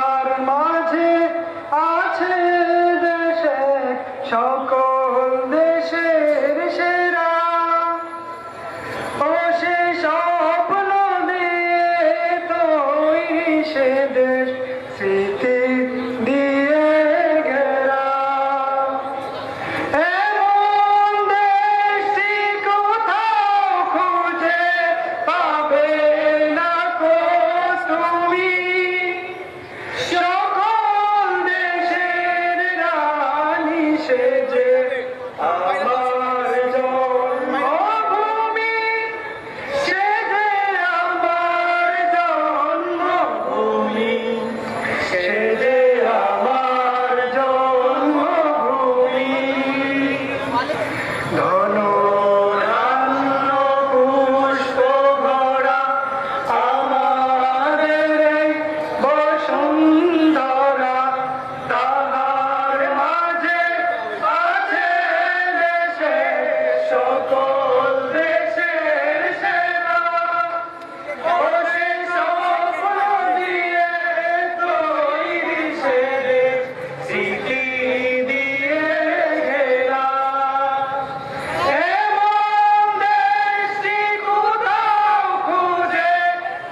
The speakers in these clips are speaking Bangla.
আর মাঝে আছে দেশে সকল দেশের সেরা ও সে স্বপ্ন দিয়ে তৈরি সে দেশ স্মৃতি দিয়ে ঘেরা এমন দেশটি কোথাও খুঁজে পাবে না কো তুমি সকল দেশের রানী সেজে আমার জন্মভূমি সেজে আমার জন্মভূমি সেজে আমার জন্মভূমি ধনুরান্য পুষ্প ভরা আমাদের এই বসুন্ধরা তাহার মাঝে আছে দেশে সকল দেশের সেরা ও সে স্বপ্ন দিয়ে তৈরি সে দেশ স্মৃতি দিয়ে ঘেরা এমন দেশটি কোথাও খুঁজে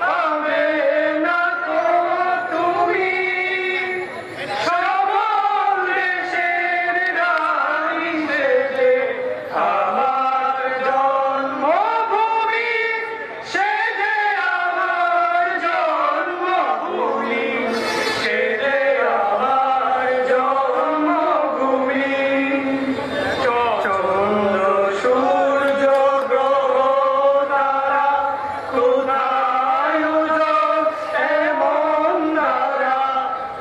পাবে না কো তুমি সকল দেশের রানী সেজে আমার জন্মভূমি সেজে আমার জন্মভূমি সেজে আমার জন্মভূমি চন্দ্র সূর্য গ্রহ তারা কোথায় উজ্জ্বল এমন তারা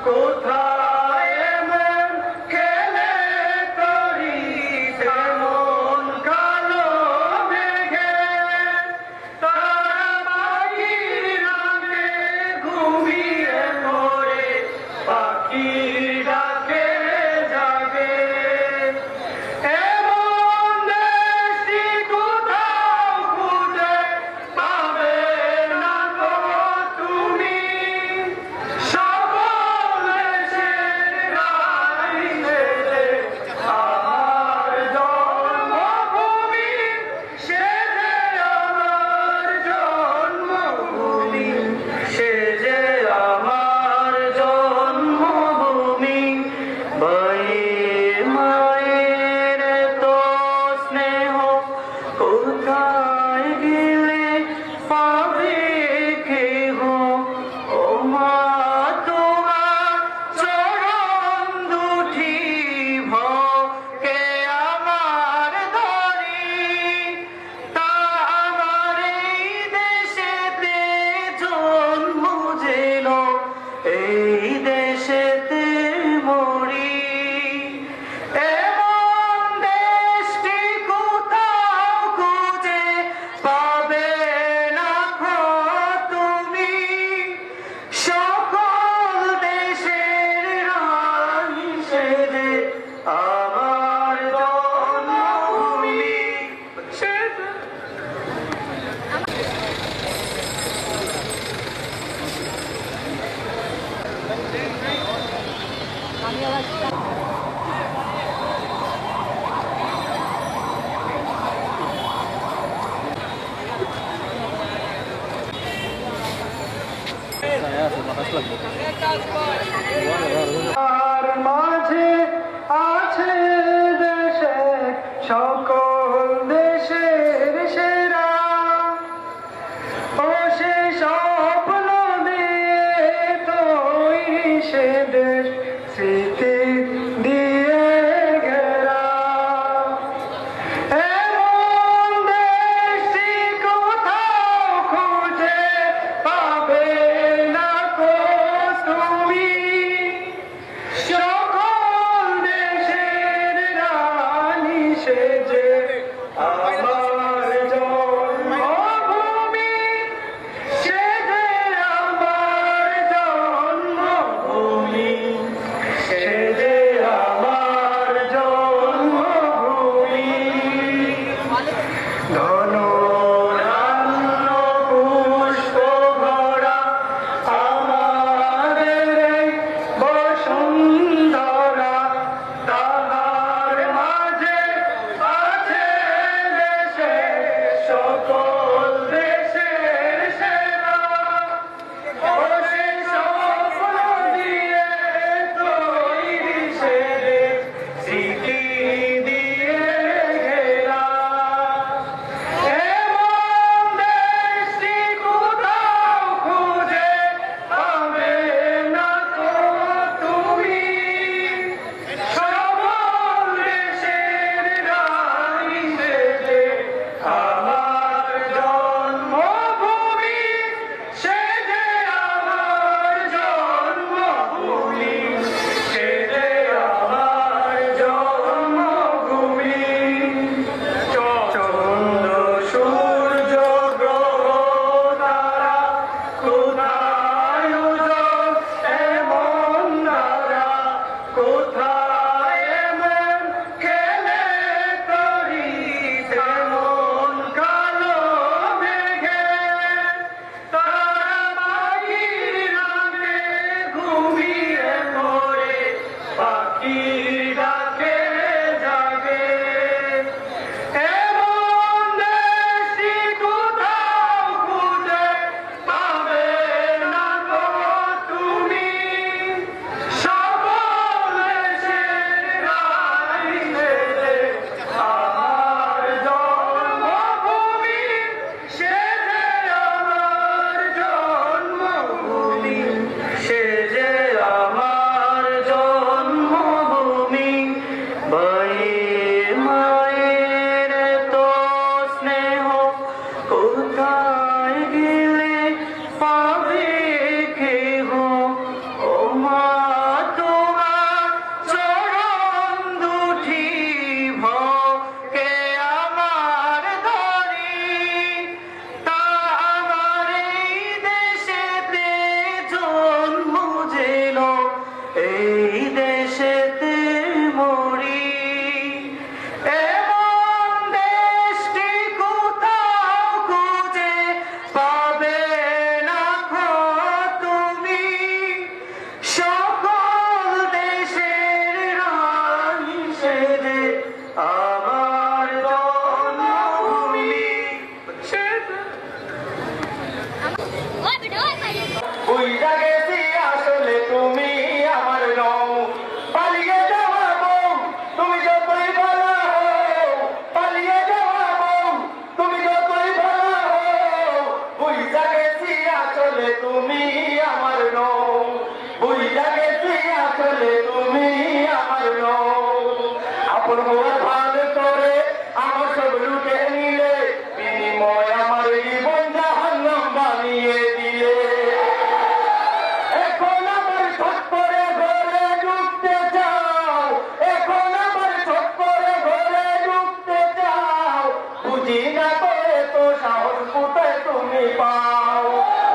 কোথায় এমন খেলে তরি তেমন কালো মেঘে তারা পাখির রঙে ঘুমিয়ে পড়ে পাখির ডাকে জাগে এমন দেশটি কোথাও খুঁজে পাবে না গো তুমি সকল দেশের রানী সেজে আমার জন্মভূমি সেজে আমার জন্মভূমি সেজে আমার জন্মভূমি মায়ের তো স্নেহ কোথায় গেলে পাবে কেহ ও মা তোমার চরণ দুটি ভকে আমার ধরি তা আমার এই দেশেতে জন্ম যেন এই দেশেতে মরি এমন দেশটি কোথাও খুঁজে পাবে না গো তুমি সকল দেশের রানী সেজে আমার জন্মভূমি সেজে আর মাঝে আছে দেশে সকল দেশের সেরা ও সে স্বপ্ন দিয়ে তৈরি সে দেশ স্মৃতি দিয়ে ঘেরা এমন দেশটি কোথাও খুঁজে পাবে না কো তুমি সকল দেশের সেবা ও সে স্বপ্ন দিয়ে তৈরি সে দেশ স্মৃতি দিয়ে ঘেরা এমন দেশটি কোথাও খুঁজে পাবে না তো তুমি সকল দেশের রানী সেজে আমার জন্মভূমি সেজে আমার জন্মভূমি সেজে আমার জন্মভূমি চন্দ্র সূর্য গ্রহ তারা কোথায় উজ্জ্বল এমন তারা কোথায় এমন খেলে তরি তেমন কালো মেঘে তারা পাখির নামে ঘুমিয়ে পড়ে পাখির ডাকে জাগে এমন দেশটি কোথাও খুঁজে পাবে না তো তুমি সকল দেশের রানী সেজে আমার জন্মভূমি সেজে আমার জন্মভূমি সেজে আমার জন্মভূমি মায়ের তো স্নেহ কোথায় গেলে পাবে কেহ ও মা তোমার চরণ দুটি ভকে আমার ধরি তা আমার এই দেশেতে জন্ম যেন এই দেশেতে মরি এমন দেশটি কোথাও খুঁজে পাবে না গো তুমি সকল দেশের রানী সেজে আমার জন্মভূমি সেজে বুইড়া গেছি আসলে তুমি আমার নও পালিয়ে যাওয়া বউ তুমি যতই ভালো হও পালিয়ে যাওয়া বউ তুমি যতই ভালো হও বুইড়া গেছি আসলে তুমি আমার নও বুইড়া গেছি আসলে তুমি আমার নও আপন হওয়ার ভান করে আমার সব লুটে নিলে বিনিময় আমার জীবন জাহান্নাম বানিয়ে দিলে এখন আবার ছট করে ঘরে ঢুকতে চাও এখন আবার ছট করে ঘরে ঢুকতে চাও বুঝি না করে তো সাহস কোথায় তুমি পাও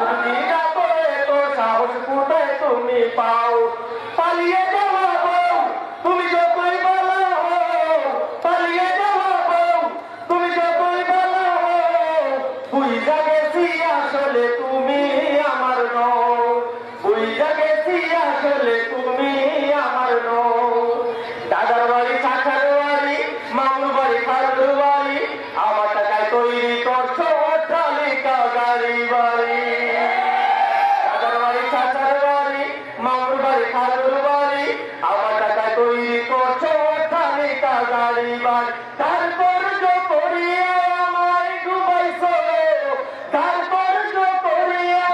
বুঝি না করে তো সাহস কোথায় তুমি পাও পালিয়ে যাওয়া বউ তুমি যতই ভালো হও পালিয়ে যাওয়া বউ তুমি যতই ভালো হও বুঝা গেছি আসলে তুমি আমার নও বুঝা গেছি আসলে তুমি আমার নও দাদার বাড়ি চাচার বাড়ি মামুর বাড়ি খালুর বাড়ি আমার টাকায় তৈরি করছো অট্টালিকা গাড়ি বাড়ি দাদার বাড়ি চাচার বাড়ি মামুর বাড়ি খালুর বাড়ি আমার টাকায় তৈরি করছো অট্টালিকা গাড়ি বাড়ি তারপর করিয়া আমায় ডুবাইছো তারপর করিয়া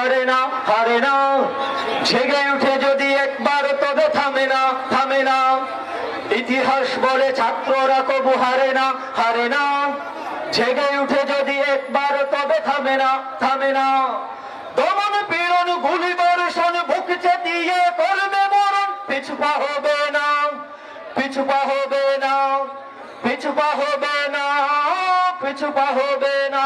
হারে না, হারে না। জেগে উঠে যদি একবার তবে থামে না, থামে না। ইতিহাস বলে ছাত্ররা কবু হারে না, হারে না। জেগে উঠে যদি একবার তবে থামে না, থামে না। দমন পীড়ন গুলি বর্ষণ বুক চেতিয়ে করবে মরণ, পিছুপা হবে না, পিছুপা হবে না, পিছুপা হবে না, পিছুপা হবে না।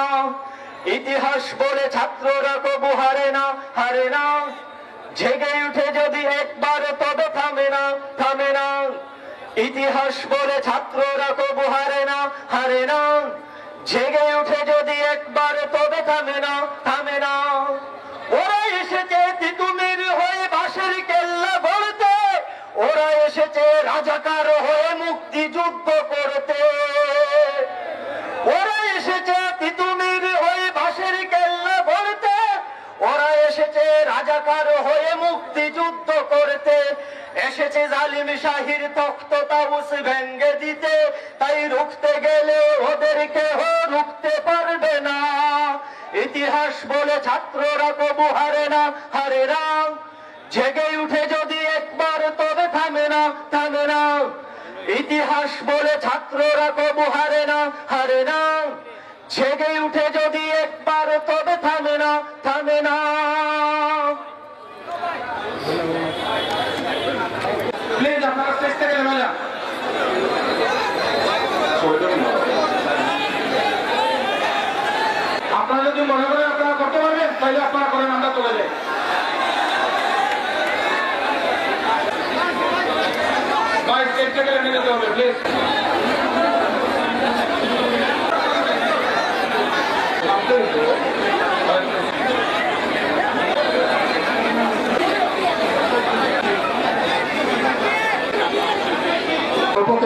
ইতিহাস বলে ছাত্ররা কবু হারে না, হারে না। জেগে উঠে যদি একবার তবে থামে না, থামে না। ইতিহাস বলে ছাত্ররা কবু হারে না, হারে না। জেগে উঠে যদি একবার তবে থামে না, থামে না। ওরা এসেছে তিতুমির হয়ে বাঁশের কেল্লা গড়তে, ওরা এসেছে রাজাকার হয়ে মুক্তিযুদ্ধ করতে। ওরা এসেছে তিতুমির হয়ে বাঁশের কেল্লা গড়তে, ওরা এসেছে রাজাকার হয়ে মুক্তিযুদ্ধ করতে। এসেছে জালিম শাহির তখ্ত তাউস ভেঙ্গে দিতে, তাই রুখতে গেলে ওদের কেহ রুখতে পারবে না। ইতিহাস বলে ছাত্ররা কবু হারে না, হারে না। জেগে উঠে যদি একবার তবে থামে না, থামে না। ইতিহাস বলে ছাত্ররা কবু হারে না, হারে না। জেগে উঠে যদি একবার তবে থামে না, থামে না। প্লিজ আপনারা স্টেজ থেকে নেমে যান। আপনারা যদি মনে করেন আপনারা করতে পারবেন তাহলে আপনারা করেন, আমরা চলে যাই। ভাই স্টেজ থেকে নেমে যেতে হবে প্লিজ।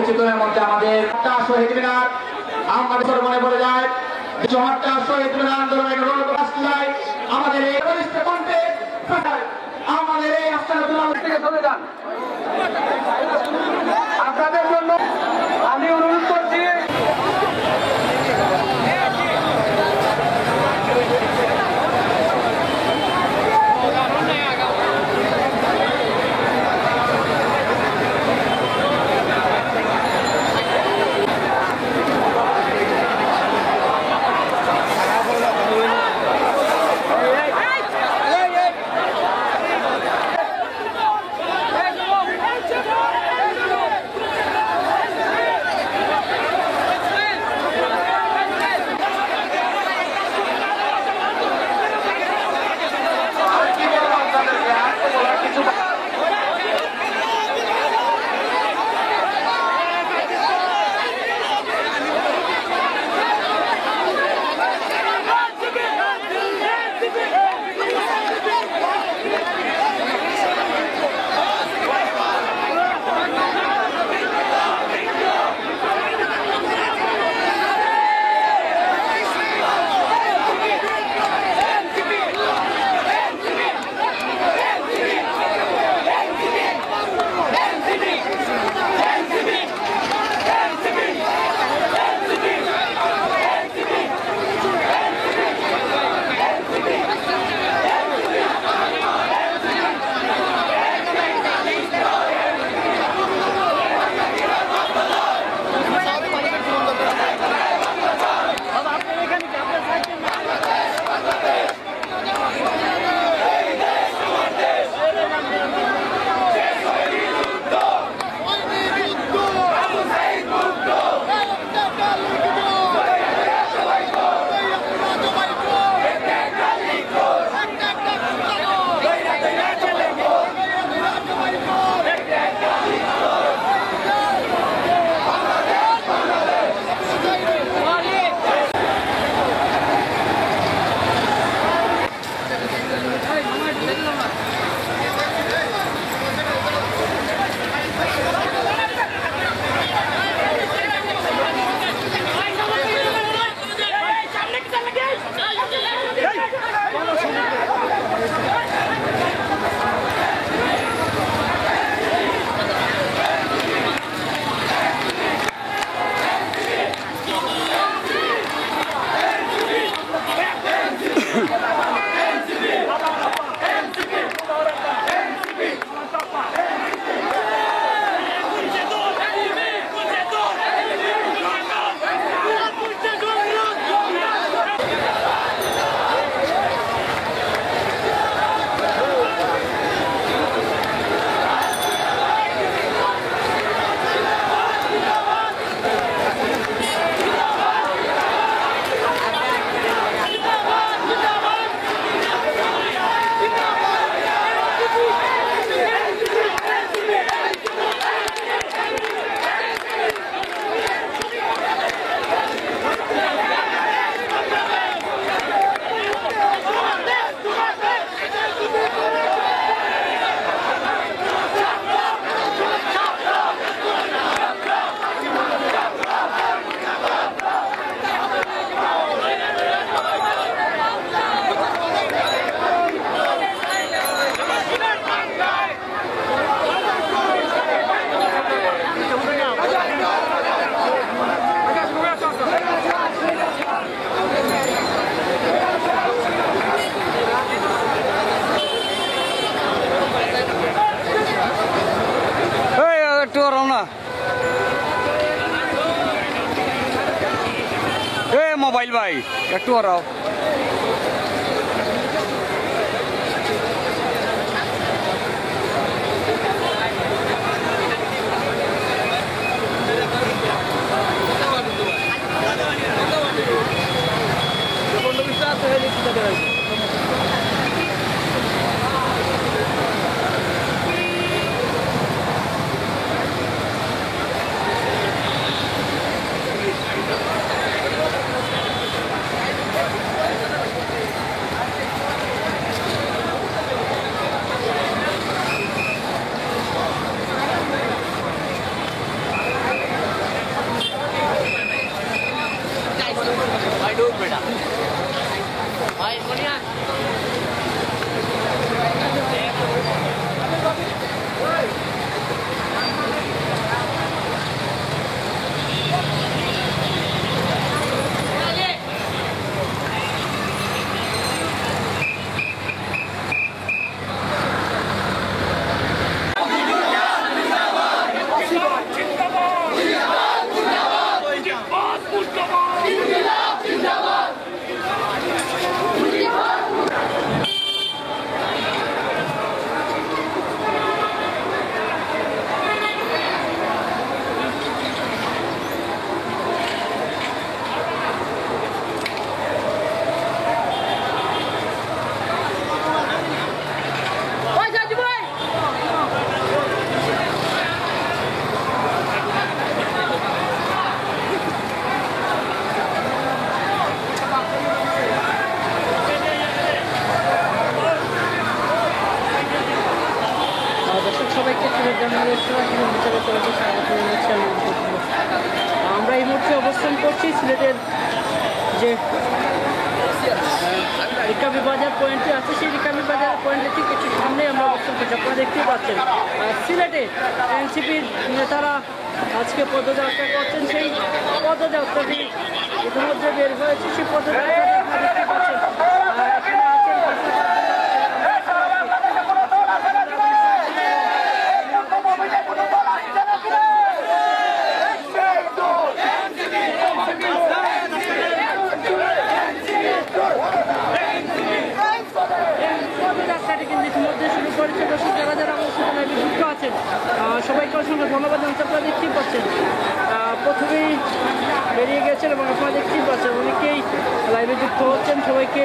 চিত্রের মধ্যে আমাদের শহীদ মিনার আমাদের মনে পড়ে যায়। শহীদ মিনার আন্দোলনের আমাদের এই কণ্ঠে আমাদের এই আস্থানা থেকে চলে যান। আপনাদের জন্য আমি অনুরোধ করছি মোবাইল ভাই একটু ওরাও আমরা এই মুহূর্তে অবস্থান করছি সিলেটের যে রিকাবি বাজার পয়েন্টটি আছে সেই রিকাবি বাজার পয়েন্টের ঠিক একটু সামনেই আমরা অবস্থান করছি। আপনারা দেখতেই পাচ্ছেন সিলেটে এনসিপির নেতারা আজকে পদযাত্রা করছেন। সেই পদযাত্রাটি ইতিমধ্যে বের হয়েছে। সেই পদযাত্রাটি আপনারা দেখতে পাচ্ছেন। এখানে আছেন সবাইকে অসংখ্য ধন্যবাদ জানাতে। আপনারা দেখতেই পাচ্ছেন প্রথমেই বেরিয়ে গেছেন এবং আপনারা দেখতেই পাচ্ছেন অনেকেই লাইভে যুক্ত হচ্ছেন। সবাইকে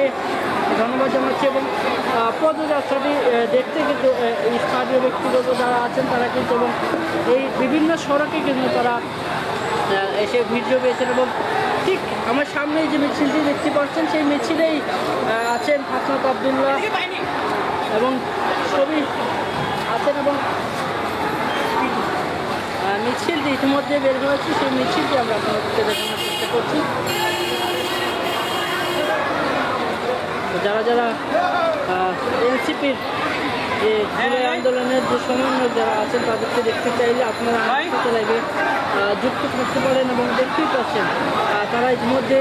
ধন্যবাদ জানাচ্ছি এবং পদযাত্রাটি দেখতে কিন্তু স্থানীয় ব্যক্তিগত যারা আছেন তারা কিন্তু এবং এই বিভিন্ন সড়কে কিন্তু তারা এসে ভিড় জমিয়েছেন এবং ঠিক আমার সামনে যে মিছিলটি দেখতে পাচ্ছেন সেই মিছিলেই আছেন হাসনাত আবদুল্লাহ এবং ছবি আছেন এবং মিছিলটি ইতিমধ্যে বের হয়েছে। সেই মিছিলটি আমরা আপনাদেরকে দেখানোর চেষ্টা করছি। যারা যারা এনসিপির যে জুলাই আন্দোলনের যে সমন্বয়ক যারা আছেন তাদেরকে দেখতে চাইলে আপনারা লাইভে যুক্ত থাকতে পারেন এবং দেখতেই পাচ্ছেন তারা ইতিমধ্যে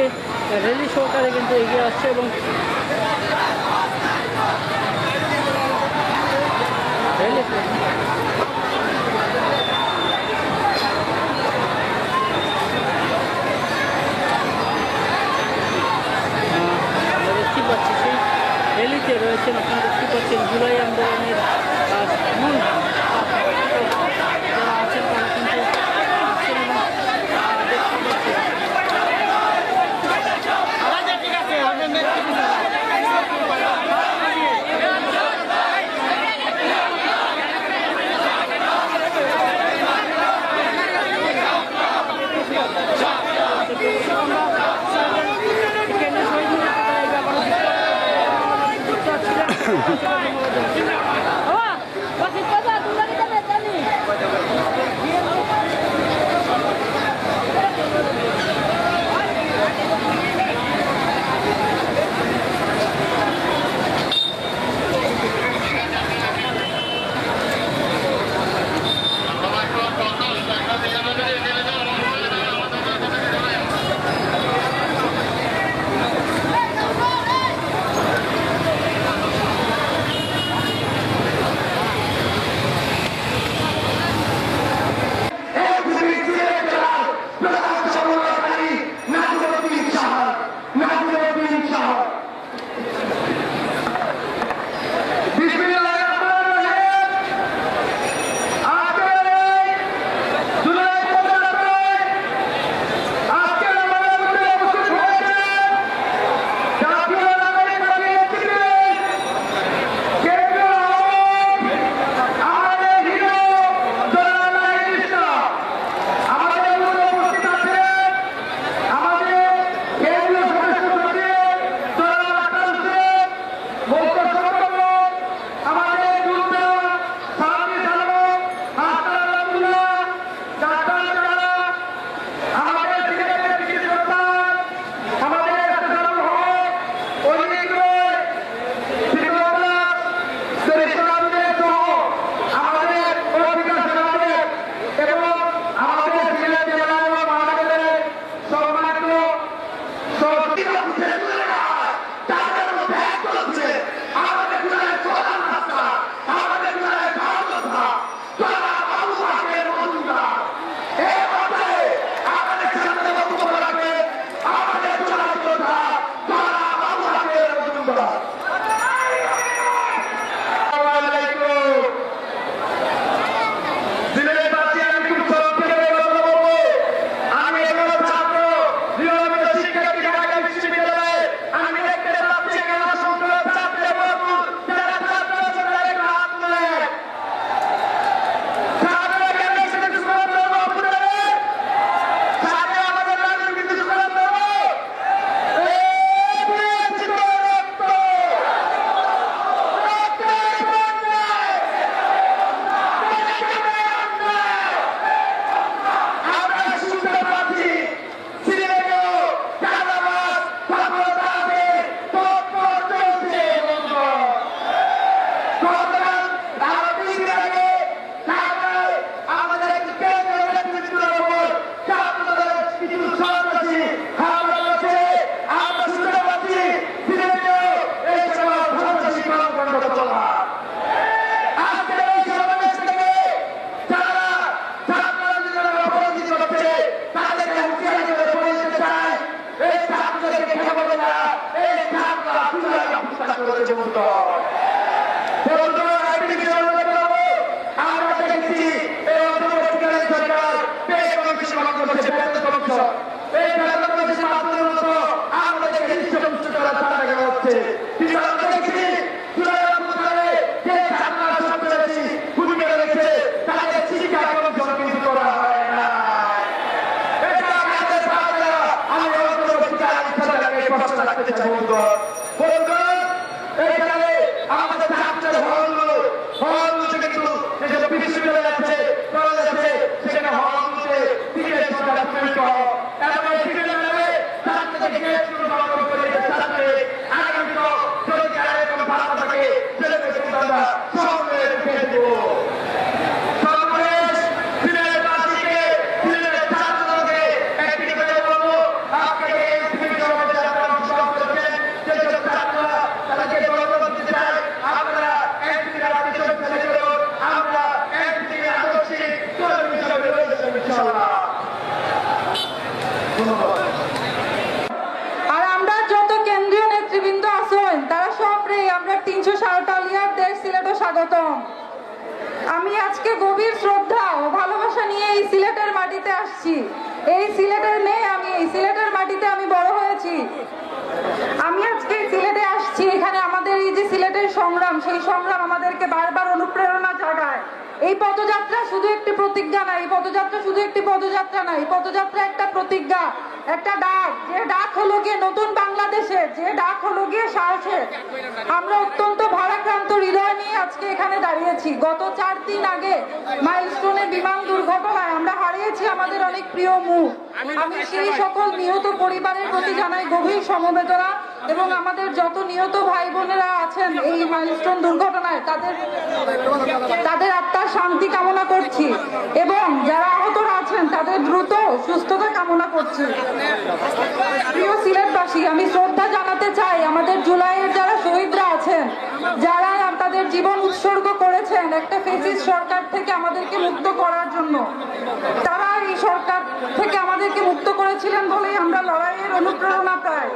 র্যালি সহকারে কিন্তু এগিয়ে আসছে এবং র্যালি র্যালিতে রয়েছেন। আপনারা দেখতে পাচ্ছেন জুলাই আন্দোলনের মূল যারা আছেন তারা কিন্তু আমি আজকে গভীর শ্রদ্ধা ও ভালোবাসা নিয়ে এই সিলেটের মাটিতে আসছি। এই সিলেটের মেয়ে আমি, এই সিলেটের মাটিতে আমি বড় হয়েছি। আমি আজকে সিলেটে আসছি, এখানে আমাদের এই যে সিলেটের সংগ্রাম, সেই সংগ্রাম আমাদেরকে বারবার অনুপ্রেরণা জাগায়। এই পদযাত্রা শুধু একটি প্রতিজ্ঞা না, এই পদযাত্রা শুধু একটি পদযাত্রা না, এই পদযাত্রা একটা প্রতিজ্ঞা, একটা ডাক। যে ডাক হলো গিয়ে নতুন বাংলাদেশের, যে ডাক হলো গিয়ে সাহসের। আমরা অত্যন্ত ভারাক্রান্ত হৃদয় নিয়ে আজকে এখানে দাঁড়িয়েছি। গত 4 দিন আগে মাইলস্টোনে বিমান দুর্ঘটনায় আমরা হারিয়েছি আমাদের অনেক প্রিয় মুখ। আমি সেই সকল নিহত পরিবারের প্রতি জানাই গভীর সমবেদনা এবং আমাদের যত নিহত ভাই বোনেরা আছেন এই মাইলস্টোন দুর্ঘটনায় তাদের আত্মার শান্তি কামনা করছি এবং যারা আহতরা আছেন তাদের দ্রুত সুস্থতা কামনা করছি। প্রিয় সিলেটবাসী, আমি শ্রদ্ধা জানাতে চাই আমাদের জুলাইয়ের যারা শহীদরা আছেন, যারা তাদের জীবন উৎসর্গ করেছেন একটা ফ্যাসিস্ট সরকার থেকে আমাদেরকে মুক্ত করার জন্য। তারা এই সরকার থেকে আমাদেরকে মুক্ত করেছিলেন বলেই আমরা লড়াইয়ের অনুপ্রেরণা পাই।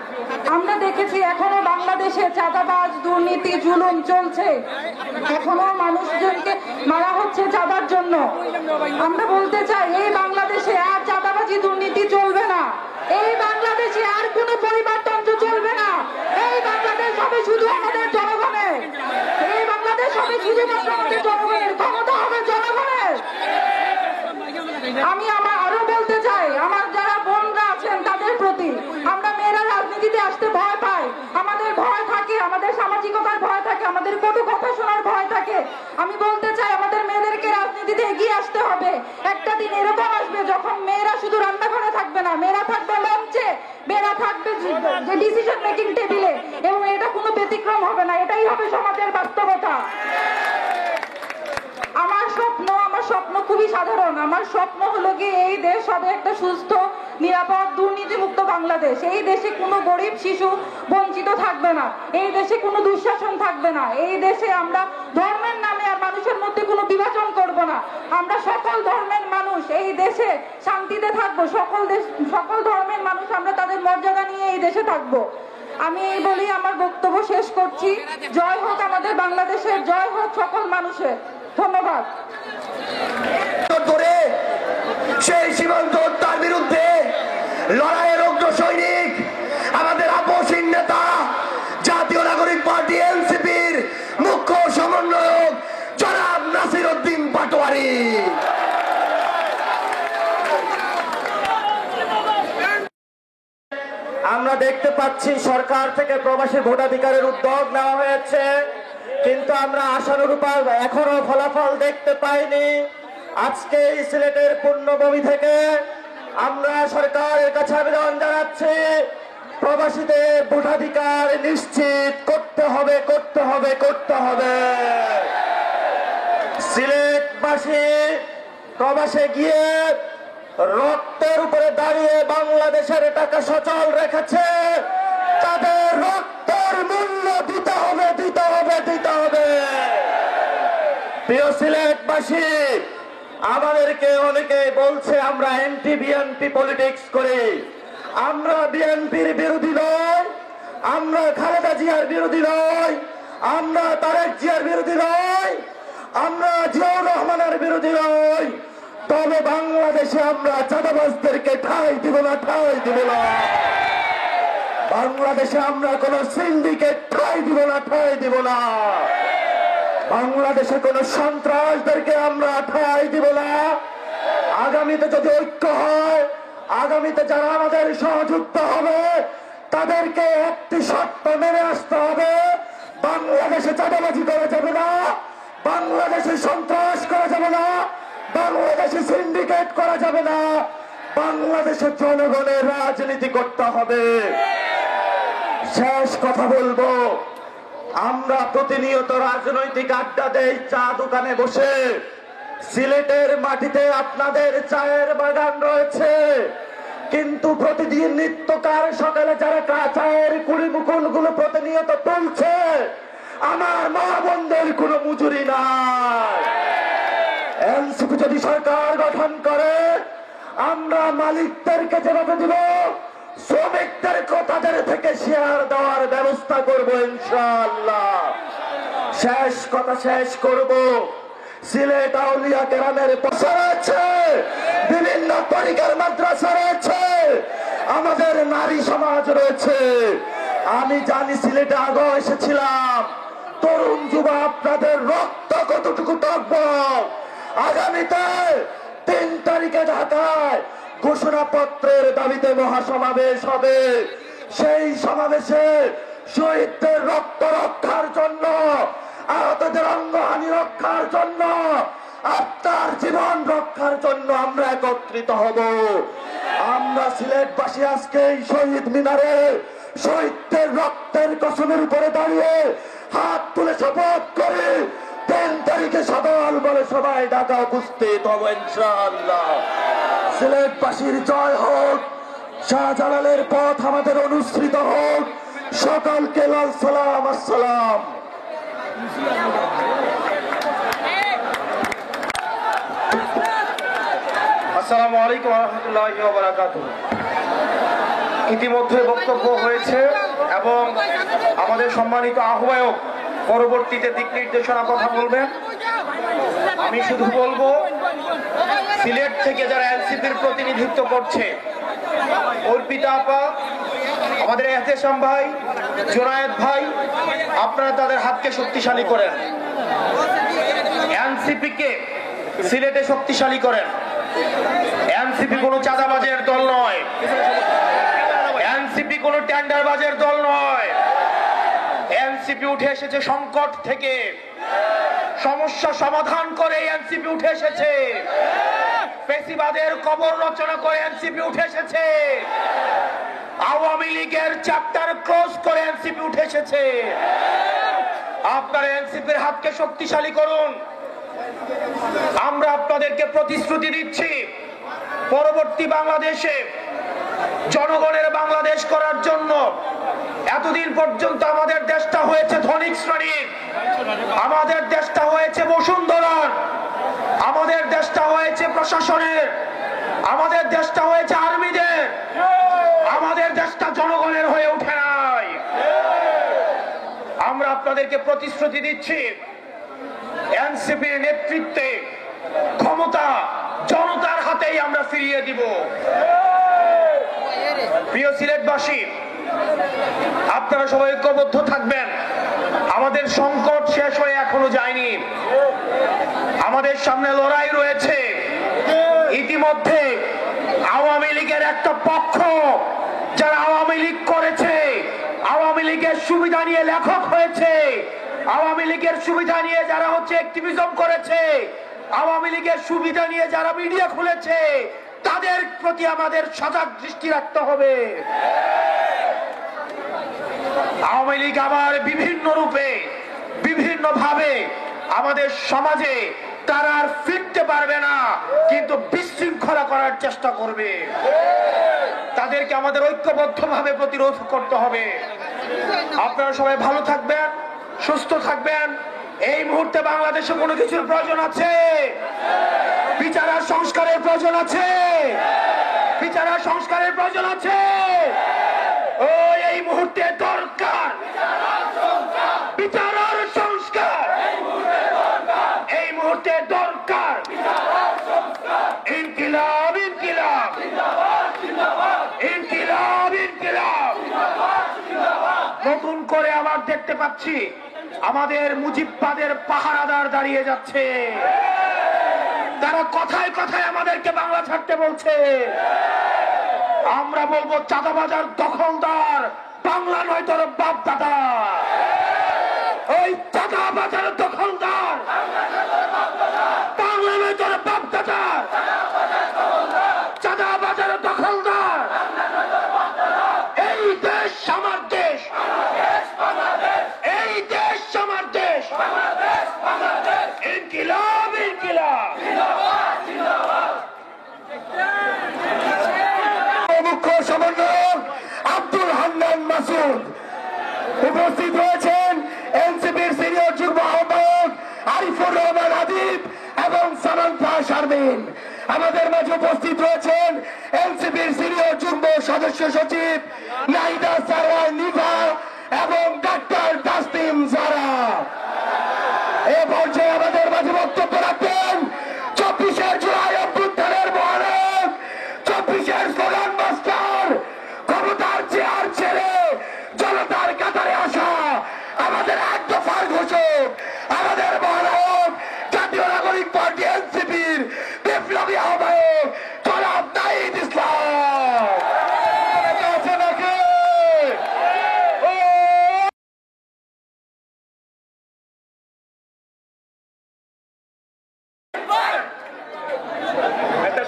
আমরা দেখেছি এখনো বাংলাদেশে চাঁদাবাজ, দুর্নীতি, জুলুম চলছে। এখনো মানুষজনকে মারা হচ্ছে চাঁদার জন্য। আমরা বলতে চাই এই বাংলাদেশে আর চাঁদাবাজি, দুর্নীতি চলবে না। এই বাংলাদেশে আর কোনো পরিবারতন্ত্র চলবে না। এই বাংলাদেশ হবে শুধু আমাদের জনগণের। এই বাংলাদেশ হবে শুধুমাত্র আমাদের জনগণের। ক্ষমতা হবে জনগণের। আমি আরো বলতে চাই আমার যারা বোনরা আছেন তাদের প্রতি, আমরা মেয়েরা রাজনীতিতে আসতে ভয় পাই। আমাদের ভয় থাকে, আমাদের সামাজিকতার ভয় থাকে, আমাদের কটু কথা শোনার ভয় থাকে। আমি বলতে চাই আমাদের মেয়েদেরকে রাজনীতিতে এগিয়ে আসতে হবে। একটা দিন এরকম আসবে যখন মেয়েরা শুধু রান্নাঘরে থাকবে না, মেয়েরা থাকবে মঞ্চে, মেয়েরা থাকবে যে ডিসিশন মেকিং টেবিলে, এবং এটা কোনো ব্যতিক্রম হবে না। এটাই হবে সমাজের বাস্তবতা। আমার স্বপ্ন খুবই সাধারণ। আমার স্বপ্ন হলো কি এই দেশ হবে একটা সুস্থ, নিরাপদ, দুর্নীতিমুক্ত বাংলাদেশ। এই দেশে কোনো গরিব শিশু বঞ্চিত থাকবে না, এই দেশে কোনো দুঃশাসন থাকবে না, এই দেশে আমরা ধর্মের নামে আর মানুষের মধ্যে কোনো বিভাজন করব না। আমরা সকল ধর্মের মানুষ এই দেশে শান্তিতে থাকবো, সকল ধর্মের মানুষ আমরা তাদের মর্যাদা নিয়ে এই দেশে থাকবো। আমি এই বলেই আমার বক্তব্য শেষ করছি। জয় হোক আমাদের বাংলাদেশের, জয় হোক সকল মানুষের। ধন্যবাদ। সেই সীমান্ত হত্যার বিরুদ্ধে লড়াইয়ের অগ্র সৈনিক আমাদের আপসহীন নেতা জাতীয় নাগরিক পার্টি এনসিপির মুখ্য সমন্বয়ক জনাব নাসির উদ্দিন পাটোয়ারি। আমরা দেখতে পাচ্ছি সরকার থেকে প্রবাসী ভোটাধিকারের উদ্যোগ নেওয়া হয়েছে, কিন্তু আমরা আশানুরূপ এখনো ফলাফল দেখতে পাইনি। আজকে সিলেটের পূর্ণভূমি থেকে আমরা সরকারের কাছে আবেদন জানাচ্ছি, প্রবাসীদের ভোটাধিকার নিশ্চিত করতে হবে, করতে হবে, করতে হবে। সিলেটবাসী প্রবাসে গিয়ে রক্তের উপরে দাঁড়িয়ে বাংলাদেশের টাকা সচল রেখেছে, তাদের রক্তের মূল্য দিতে হবে, দিতে হবে, দিতে হবে। প্রিয় সিলেটবাসী, আমাদেরকে অনেকে বলছে আমরা অ্যান্টি বিএনপি পলিটিক্স করি। আমরা বিএনপির বিরোধী নই, আমরা খালেদা জিয়ার বিরোধী নই, আমরা তারেক জিয়ার বিরোধী নই, আমরা জিয়াউর রহমানের বিরোধী নই। তবে বাংলাদেশে আমরা চাঁদাবাজদেরকে ঠাঁই দিব না, ঠাঁই দিব না। বাংলাদেশে আমরা কোন সিন্ডিকেট ঠাঁই দিব না, ঠাঁই দিব না। বাংলাদেশে কোন সন্ত্রাসদেরকে আমরা ঠাঁই দিব না। আগামীতে যদি ঐক্য হয়, আগামীতে যারা আমাদের সহযুক্ত হবে তাদেরকে একটি শর্ত মেনে আসতে হবে, বাংলাদেশে চাঁদাবাজি করা যাবে না, বাংলাদেশে সন্ত্রাস করা যাবে না, বাংলাদেশে সিন্ডিকেট করা যাবে না, বাংলাদেশের জনগণের রাজনীতি করতে হবে। শেষ কথা বলবো, আমরা প্রতিনিয়ত রাজনৈতিক আড্ডা দেই চা দোকানে বসে। সিলেটের মাটিতে আপনাদের চায়ের বাগান রয়েছে, কিন্তু প্রতিদিন নিত্যকার সকালে যারা চায়ের কুড়ি মুকুল গুলো প্রতিনিয়ত তুলছে, আমার মা বোনদের কোনো মজুরি নাই। এনসিপি যদি সরকার গঠন করে, আমরা মালিকদেরকে যেভাবে দিব, শ্রমিকদেরকে তাদের থেকে শেয়ার দেওয়ার ব্যবস্থা করবো ইনশাআল্লাহ। শেষ কথা শেষ করব, সিলেট আউলিয়া কেরামের পোশা রয়েছে, বিভিন্ন তরিকার মাদ্রাসা রয়েছে, আমাদের নারী সমাজ রয়েছে। আমি জানি সিলেটে আগে এসেছিলাম, তরুণ যুবা আপনাদের রক্ত কতটুকু টকবক। আগামীতে 3 তারিখে ঢাকায় ঘোষণাপত্রের দাবিতে মহাসমাবেশ হবে। সেই সমাবেশে শহীদদের রক্ত রক্ষার জন্য, আহতদের অঙ্গহানি রক্ষার জন্য, আপনার জীবন রক্ষার জন্য আমরা একত্রিত হব। আমরা সিলেটবাসী আজকে এই শহীদ মিনারে শহীদদের রক্তের কসমের উপরে দাঁড়িয়ে হাত তুলে শপথ করে 3 তারিখে সদল বলে সবাই ঢাকা উপস্থিত হব ইনশাআল্লাহ। সিলেটবাসীর জয় হোক, শাহজালালের পথ আমাদের অনুসৃত হোক। সকলকে লাল সালাম, আসসালাম। আসসালামু আলাইকুম ওয়া রাহমাতুল্লাহি ওয়া বারাকাতুহু। ইতিমধ্যে বক্তব্য হয়েছে এবং আমাদের সম্মানিত আহ্বায়ক পরবর্তীতে দিক নির্দেশনা কথা বলবেন। আমি শুধু বলবো, সিলেট থেকে যারা এনসিপির প্রতিনিধিত্ব করছে, অর্পিতা আপা, আমাদের এহতেশাম ভাই, জোনায়েদ ভাই, আপনারা তাদের হাতকে শক্তিশালী করেন, এনসিপিকে সিলেটে শক্তিশালী করেন। এনসিপি কোনো চাঁদাবাজের দল নয়, এনসিপি কোনো টেন্ডারবাজের দল নয়। এনসিপি উঠে এসেছে সংকট থেকে, সমস্যা সমাধান করে এনসিপি উঠে এসেছে, ফ্যাসিবাদের কবর রচনা করে এনসিপি উঠে এসেছে, আওয়ামী লীগের চ্যাপ্টার ক্লোজ করে এনসিপি উঠে এসেছে। আপনারা এনসিপির হাতকে শক্তিশালী করুন। আমরা আপনাদেরকে প্রতিশ্রুতি দিচ্ছি, পরবর্তী বাংলাদেশে জনগণের বাংলাদেশ করার জন্য এতদিন পর্যন্ত আমাদের দেশটা হয়েছে ধনিক শ্রেণীর, আমাদের দেশটা হয়েছে বসুন্ধরার, আমাদের দেশটা হয়েছে প্রশাসনের, আমাদের দেশটা হয়েছে আর্মিদের, আমাদের দেশটা জনগণের হয়ে ওঠে নাই। আমরা আপনাদেরকে প্রতিশ্রুতি দিচ্ছি, এনসিপির নেতৃত্বে ক্ষমতা জনতার হাতেই আমরা ফিরিয়ে দিব। প্রিয় সিলেটবাসী, আপনারা সবাই ঐক্যবদ্ধ থাকবেন। আমাদের সংকট শেষ হয়ে এখনো যায়নি, আমাদের সামনে লড়াই রয়েছে। ইতিমধ্যে আওয়ামী লীগের একটা পক্ষ, যারা আওয়ামী লীগ করেছে, আওয়ামী লীগের সুবিধা নিয়ে লেখক হয়েছে, আওয়ামী লীগের সুবিধা নিয়ে যারা অ্যাক্টিভিজম করেছে, আওয়ামী লীগের সুবিধা নিয়ে যারা মিডিয়া খুলেছে, তাদের প্রতি আমাদের সজাগ দৃষ্টি রাখতে হবে। আওয়ামী লীগ আবার বিভিন্ন রূপে বিভিন্ন ভাবে আমাদের সমাজে তারা আর ফিরতে পারবে না, কিন্তু বিশৃঙ্খলা করার চেষ্টা করবে। তাদেরকে আমাদের ঐক্যবদ্ধ ভাবে প্রতিরোধ করতে হবে। আপনারা সবাই ভালো থাকবেন, সুস্থ থাকবেন। এই মুহূর্তে বাংলাদেশে কোনো কিছুর প্রয়োজন আছে, বিচার আর সংস্কারের প্রয়োজন আছে, বিচার আর সংস্কারের প্রয়োজন আছে। ও এই মুহূর্তে দরকার বিচার আর সংস্কার, এই মুহূর্তে দরকার ইনকিলাব, ইনকিলাব, ইনকিলাব, ইনকিলাব। নতুন করে আবার দেখতে পাচ্ছি আমাদের মুজিববাদের পাহারাদার দাঁড়িয়ে যাচ্ছে। তারা কথায় কথায় আমাদেরকে বাংলা ছাড়তে বলছে। আমরা বলবো চাঁদাবাজার দখলদার বাংলা নয় তোর বাপ দাদা। ওই চাঁদাবাজার দখলদার বাংলা নয় তোর বাপ দাদা। চাঁদাবাজার দখলদার এই দেশ আমার দেশ, এই দেশ আমার দেশ। ইনকিলাব, ইনকিলাব। মুখ্য সমন্বয়ক আব্দুল হান্নান মাসুদ উপস্থিত হয়েছেন, এনসিপির সিনিয়র যুগ্ম আহ্বায়ক আরিফুর রহমান আদিব এবং সামান্থা শারমিন। আমাদের মাঝে উপস্থিত রয়েছেন এনসিপির সিনিয়র যুগ্ম সদস্য সচিব নাহিদা সারওয়ার নিভা এবং ডাক্তার তাসনিম জারা। এ পর্যায়ে আমাদের মাঝে বক্তব্য রাখবেন 24 জুলাই অভ্যুত্থানের মহানায়ক, 24 স্লোগান মাস্টার, ক্ষমতার চেয়ার ছেড়ে জনতার কাতারে আসা আমাদের এক দফার ঘোষক, আমাদের মহানায়ক জাতীয় নাগরিক পার্টি এনসিপির বিপ্লবী আহ্বায়ক জনাব নাহিদ ইসলাম।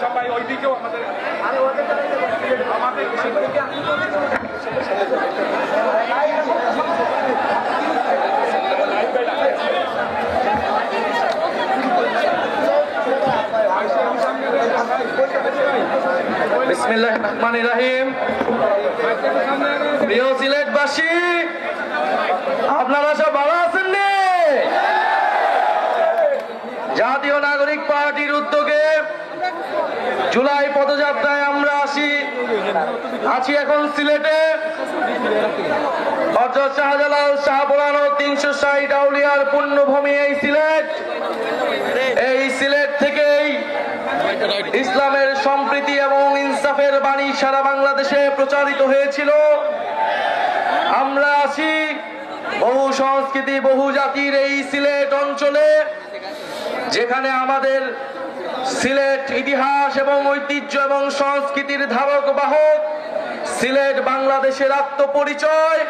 সবাই ওইদিকেও আমাদের বিসমিল্লাহির রহমানির রহিম। প্রিয় সিলেটবাসী, আপনারা সব ভালো আছেন? জাতীয় নাগরিক পার্টির উদ্যোগে জুলাই পদযাত্রায় আমরা আছি এখন সিলেটে। হযরত শাহজালাল শাহপরাণ 360 আউলিয়ার পুণ্যভূমি এই সিলেট। এই সিলেট থেকেই ইসলামের সম্প্রীতি এবং ইনসাফের বাণী সারা বাংলাদেশে প্রচারিত হয়েছিল। আমরা আছি বহু সংস্কৃতি বহু জাতির এই সিলেট অঞ্চলে, যেখানে আমাদের সিলেট ইতিহাস এবং ঐতিহ্য এবং সংস্কৃতির ধারক বাহক। সিলেট বাংলাদেশের আত্মপরিচয়।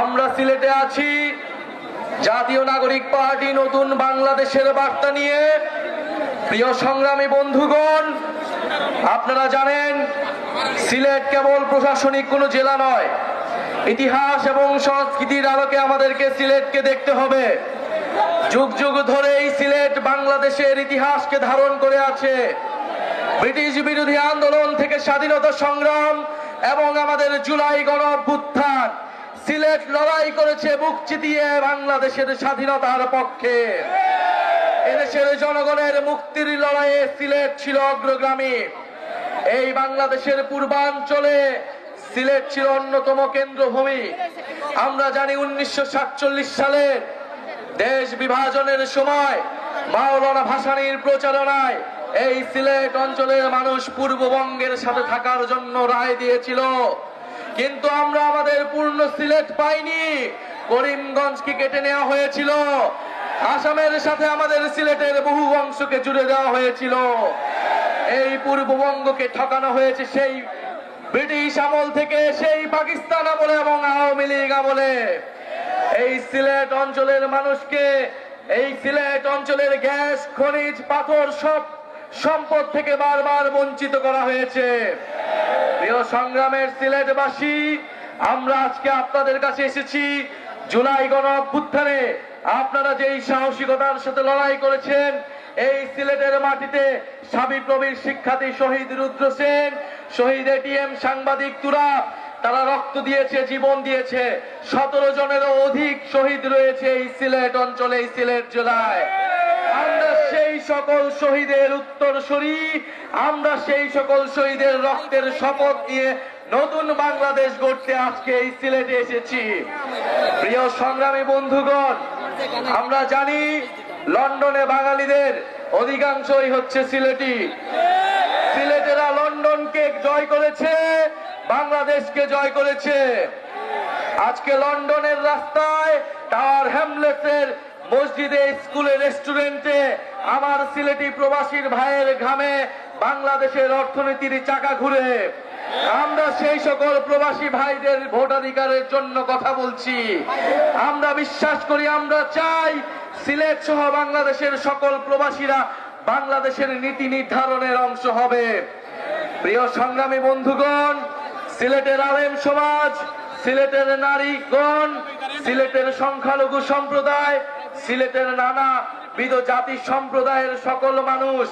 আমরা সিলেটে আছি জাতীয় নাগরিক পার্টি নতুন বাংলাদেশের বার্তা নিয়ে। প্রিয় সংগ্রামী বন্ধুগণ, আপনারা জানেন সিলেট কেবল প্রশাসনিক কোনো জেলা নয়। ইতিহাস এবং সংস্কৃতির আলোকে আমাদেরকে সিলেটকে দেখতে হবে। যুগ যুগ ধরে এই সিলেট বাংলাদেশের ইতিহাসকে ধারণ করে আছে। ব্রিটিশ বিরোধী আন্দোলন থেকে স্বাধীনতা সংগ্রাম এবং আমাদের জুলাই গণ অভ্যুত্থান, সিলেট লড়াই করেছে বুক চিতিয়ে বাংলাদেশের স্বাধীনতার পক্ষে। এদেশের জনগণের মুক্তির লড়াইয়ে সিলেট ছিল অগ্রগামী। এই বাংলাদেশের পূর্বাঞ্চলে সিলেট ছিল অন্যতম কেন্দ্রভূমি। আমরা জানি 1947 সালের দেশ বিভাজনের সময় মাওলানা ভাসানীর প্রচারণায় এই সিলেট অঞ্চলের মানুষ পূর্ববঙ্গের সাথে থাকার জন্য রায় দিয়েছিল, কিন্তু আমরা আমাদের পূর্ণ সিলেট পাইনি। করিমগঞ্জকে কেটে নেওয়া হয়েছিল, আসামের সাথে আমাদের সিলেটের বহু অংশকে জুড়ে দেওয়া হয়েছিল। এই পূর্ববঙ্গকে ঠকানো হয়েছে সেই ব্রিটিশ আমল থেকে, সেই পাকিস্তান আমলে এবং আওয়ামী লীগ আমলে। এই সিলেট অঞ্চলের মানুষকে, এই সিলেট অঞ্চলের গ্যাস, খনিজ, পাথর সব সম্পদ থেকে বারবার বঞ্চিত করা হয়েছে। প্রিয় সংগ্রামের সিলেটবাসী, আমরা আজকে আপনাদের কাছে এসেছি জুলাই গণ অভ্যুত্থানে আপনারা যেই সাহসিকতার সাথে লড়াই করেছেন, এই সিলেটের মাটিতে সাবিপ্রবির শিক্ষার্থী শহীদ রুদ্র সেন, শহীদ এটিএম সাংবাদিক তুরাব, তারা রক্ত দিয়েছে, জীবন দিয়েছে। 17 জনেরও অধিক শহীদ রয়েছে এই সিলেট অঞ্চলে, এই সিলেট জেলায়। আমরা সেই সকল শহীদের উত্তরসূরি, আমরা সেই সকল শহীদের রক্তের শপথ নিয়ে নতুন বাংলাদেশ গড়তে আজকে এই সিলেটে এসেছি। প্রিয় সংগ্রামী বন্ধুগণ, আমরা জানি লন্ডনে বাঙালিদের অধিকাংশই হচ্ছে সিলেটি। সিলেটেরা লন্ডনকে জয় করেছে, বাংলাদেশকে জয় করেছে। আজকে লন্ডনের রাস্তায়, টাওয়ার হ্যামলেটসের মসজিদে, স্কুলে, রেস্টুরেন্টে আমার সিলেটি প্রবাসীর ভাইয়ের ঘামে বাংলাদেশের অর্থনীতির চাকা ঘুরে। আমরা সেই সকল প্রবাসী ভাইদের ভোটাধিকারের জন্য কথা বলছি। আমরা বিশ্বাস করি, আমরা চাই সিলেট সহ বাংলাদেশের সকল প্রবাসীরা বাংলাদেশের নীতি নির্ধারণের অংশ হবে। প্রিয় সংগ্রামী বন্ধুগণ, সিলেটের আলেম সমাজ, সিলেটের নারীগণ, সিলেটের সংখ্যালঘু সম্প্রদায়, সিলেটের নানাবিধ জাতি সম্প্রদায়ের সকল মানুষ,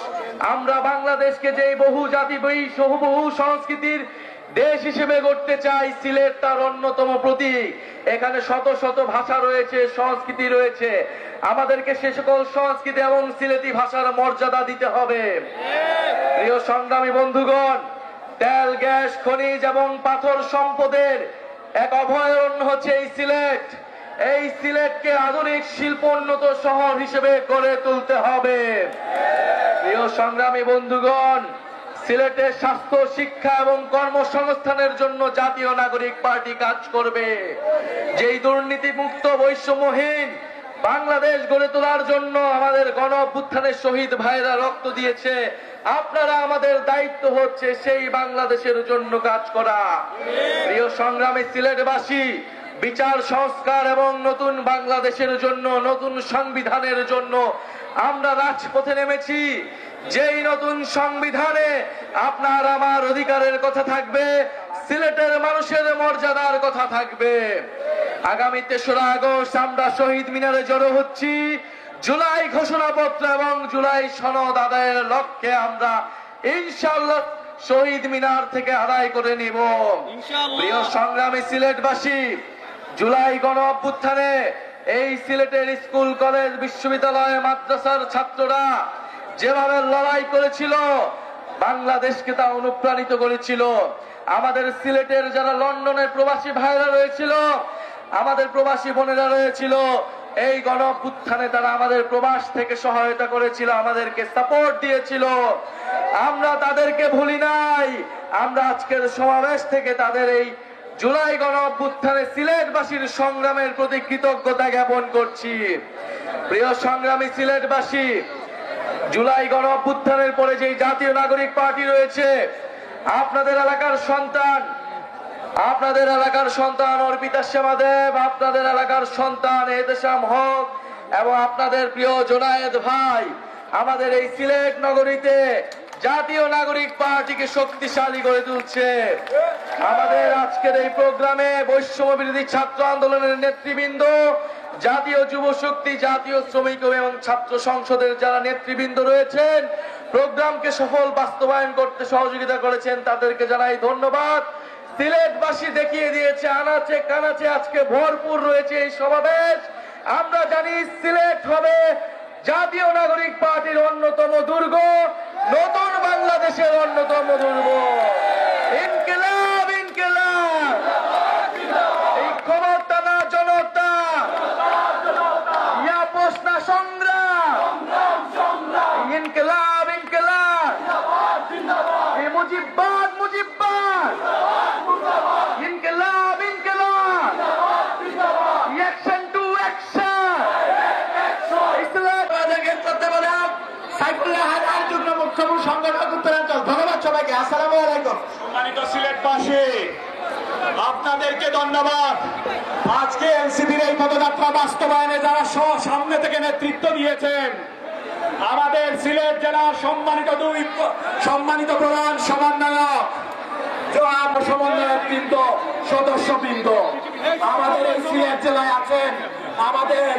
আমরা বাংলাদেশকে যে বহু জাতি, বহু সংস্কৃতির দেশ হিসেবে গড়তে চাই। সিলেট তার অন্যতম প্রতীক। এখানে শত শত ভাষা রয়েছে, সংস্কৃতি রয়েছে। আমাদেরকে সে সকল সংস্কৃতি এবং সিলেটি ভাষার মর্যাদা দিতে হবে। প্রিয় সংগ্রামী বন্ধুগণ, তেল, গ্যাস, খনিজ এবং পাথর সম্পদের এক অভয়ারণ্য হচ্ছে এই সিলেট। এই সিলেটকে আধুনিক শিল্পোন্নত শহর হিসেবে গড়ে তুলতে হবে। প্রিয় সংগ্রামী বন্ধুগণ, সিলেটের স্বাস্থ্য, শিক্ষা এবং কর্মসংস্থানের জন্য জাতীয় নাগরিক পার্টি কাজ করবে। যেই দুর্নীতিমুক্ত, বৈষম্যহীন বাংলাদেশ গড়ে তোলার জন্য আমাদের গণ অভ্যুত্থানের শহীদ ভাইরা রক্ত দিয়েছে, আপনারা, আমাদের দায়িত্ব হচ্ছে সেই বাংলাদেশের জন্য কাজ করা। প্রিয় সংগ্রামী সিলেটবাসী, বিচার সংস্কার এবং নতুন বাংলাদেশের জন্য, নতুন সংবিধানের জন্য আমরা রাজপথে নেমেছি। যেই নতুন সংবিধানে আপনার আমার অধিকারের কথা থাকবে, সিলেটের মানুষের মর্যাদার কথা থাকবে। আগামী 3রা আগস্ট আমরা শহীদ মিনারে জড়ো হচ্ছি। জুলাই ঘোষণাপত্র এবং জুলাই সনদ আদায়ের লক্ষ্যে আমরা ইনশাআল্লাহ শহীদ মিনার থেকে আদায় করে নিব। প্রিয় সংগ্রামী সিলেটবাসী, জুলাই গণ অভ্যুত্থানে এই সিলেটের স্কুল, কলেজ, বিশ্ববিদ্যালয়, মাদ্রাসার ছাত্ররা যেভাবে লড়াই করেছিল, বাংলাদেশকে তা অনুপ্রাণিত করেছিল। আমাদের সিলেটের যারা লন্ডনের প্রবাসী ভাইরা রয়েছিল, আমাদের প্রবাসী বোনেরা রয়েছিল, এই গণ অভ্যুত্থানে তারা আমাদের প্রবাস থেকে সহায়তা করেছিল, আমাদেরকে সাপোর্ট দিয়েছিল। আমরা তাদেরকে ভুলি নাই। আমরা আজকের সমাবেশ থেকে তাদের এই জুলাই গণ অভ্যুত্থানে সিলেটবাসীর সংগ্রামের প্রতি কৃতজ্ঞতা জ্ঞাপন করছি। প্রিয় সংগ্রামী সিলেটবাসী, জুলাই গণ অভ্যুত্থানের পরে যে জাতীয় নাগরিক পার্টি রয়েছে, আপনাদের এলাকার সন্তান অর্পিতা শ্যামা দেব, আপনাদের এলাকার সন্তান এহতেশাম হক এবং আপনাদের প্রিয় জোনায়েদ ভাই আমাদের এই সিলেট নগরীতে জাতীয় নাগরিক পার্টিকে শক্তিশালী করে তুলছে। আমাদের আজকের এই প্রোগ্রামে বৈষম্য বিরোধী ছাত্র আন্দোলনের নেতৃবৃন্দ, জাতীয় যুব শক্তি, জাতীয় শ্রমিক এবং ছাত্র সংসদের যারা নেতৃবৃন্দ রয়েছেন, প্রোগ্রামকে সফল বাস্তবায়ন করতে সহযোগিতা করেছেন, তাদেরকে জানাই ধন্যবাদ। সিলেটবাসী দেখিয়ে দিয়েছে আনাচে কানাচে আজকে ভরপুর রয়েছে এই সমাবেশ। আমরা জানি সিলেট হবে জাতীয় নাগরিক পার্টির অন্যতম দুর্গ, নতুন বাংলাদেশের অন্যতম দুর্গ। ইনকিলাব ইনকিলাব, এই ক্ষমতা না জনতা, ইয়া পোষনা সংগ্রাম, ইনকিলাব ইনকিলাব, এই মুজিববাদ মুজিববাদ, ইনকিলাব ইনকিলাব, অ্যাকশন টু অ্যাকশন। ইসলাম বাজারের তত্ত্বাবধায়ক সাইফুল্লাহ হাজার যুগ্ম মুখ্য সংগঠক উত্তরাঞ্চল। ধন্যবাদ সবাইকে। আসসালামু আলাইকুম। সম্মানিত সিলেটবাসী, আপনাদেরকে ধন্যবাদ। আজকে এনসিপির এই পদযাত্রা বাস্তবায়নে যারা সামনে থেকে নেতৃত্ব দিয়েছেন, আমাদের সিলেট জেলার সম্মানিত প্রধান সমন্বয়ক, সমন্বয়কবৃন্দ, সদস্যবৃন্দ, আমাদের এই সিলেট জেলায় আছেন আমাদের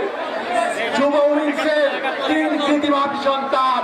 যুব উইংসের 3 কৃতিমান সন্তান